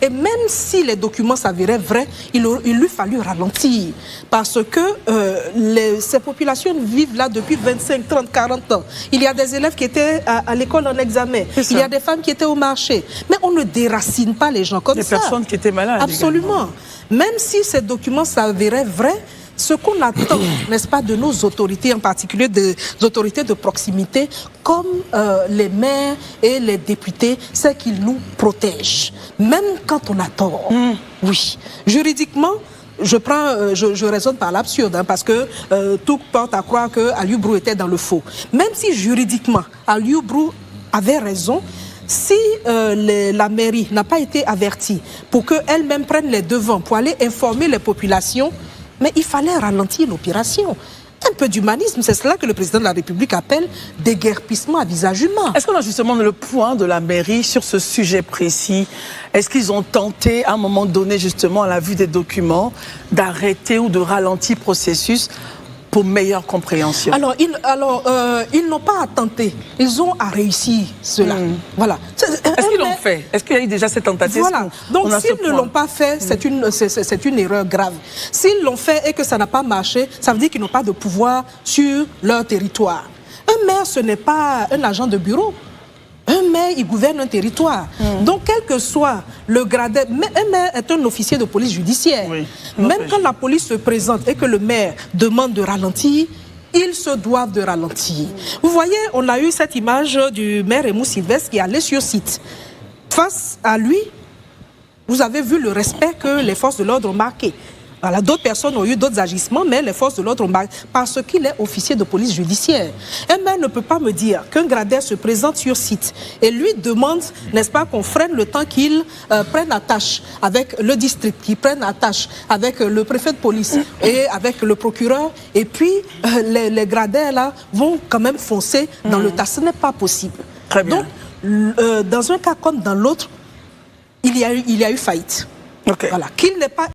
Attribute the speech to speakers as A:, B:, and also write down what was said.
A: Et même si les documents s'avéraient vrais, il lui fallut ralentir. Parce que ces populations vivent là depuis 25, 30, 40 ans. Il y a des élèves qui étaient à l'école en examen. Il y a des femmes qui étaient au marché. Mais on ne déracine pas les gens comme ça.
B: Des personnes qui étaient malades.
A: Absolument. Également. Même si ces documents s'avéraient vrais, ce qu'on attend, n'est-ce pas, de nos autorités, en particulier des autorités de proximité, comme les maires et les députés, c'est qu'ils nous protègent, même quand on a tort. Oui. Juridiquement, je raisonne par l'absurde, hein, parce que tout porte à croire que Aliou Brou était dans le faux. Même si juridiquement, Aliou Brou avait raison, si la mairie n'a pas été avertie pour qu'elle-même prenne les devants pour aller informer les populations, mais il fallait ralentir l'opération. Un peu d'humanisme, c'est cela que le président de la République appelle déguerpissement à visage humain.
B: Est-ce qu'on a justement le point de la mairie sur ce sujet précis? Est-ce qu'ils ont tenté, à un moment donné, justement, à la vue des documents, d'arrêter ou de ralentir le processus pour meilleure compréhension?
A: Alors, ils n'ont pas à tenter. Ils ont à réussir cela. Voilà.
B: Est-ce qu'ils l'ont fait? Est-ce qu'il y a eu déjà cette tentative?
A: Voilà. Donc, s'ils ne l'ont pas fait, c'est une erreur grave. S'ils l'ont fait et que ça n'a pas marché, ça veut dire qu'ils n'ont pas de pouvoir sur leur territoire. Un maire, ce n'est pas un agent de bureau. Un maire, il gouverne un territoire. Donc, quel que soit le gradé, un maire est un officier de police judiciaire. Oui. Même quand la police se présente et que le maire demande de ralentir, ils se doivent de ralentir. Vous voyez, on a eu cette image du maire Raymond Sylvestre qui allait sur site. Face à lui, vous avez vu le respect que les forces de l'ordre ont marqué. Voilà, d'autres personnes ont eu d'autres agissements, mais les forces de l'ordre ont marqué parce qu'il est officier de police judiciaire. Un maire ne peut pas me dire qu'un gradé se présente sur site et lui demande, n'est-ce pas, qu'on freine le temps qu'il prenne attache avec le district, qu'il prenne attache avec le préfet de police et avec le procureur. Et puis, les gradés, là, vont quand même foncer dans le tas. Ce n'est pas possible.
B: Très bien.
A: Donc, dans un cas comme dans l'autre, il y a eu faillite.
B: Okay.
A: Voilà. Qu'il n'est pas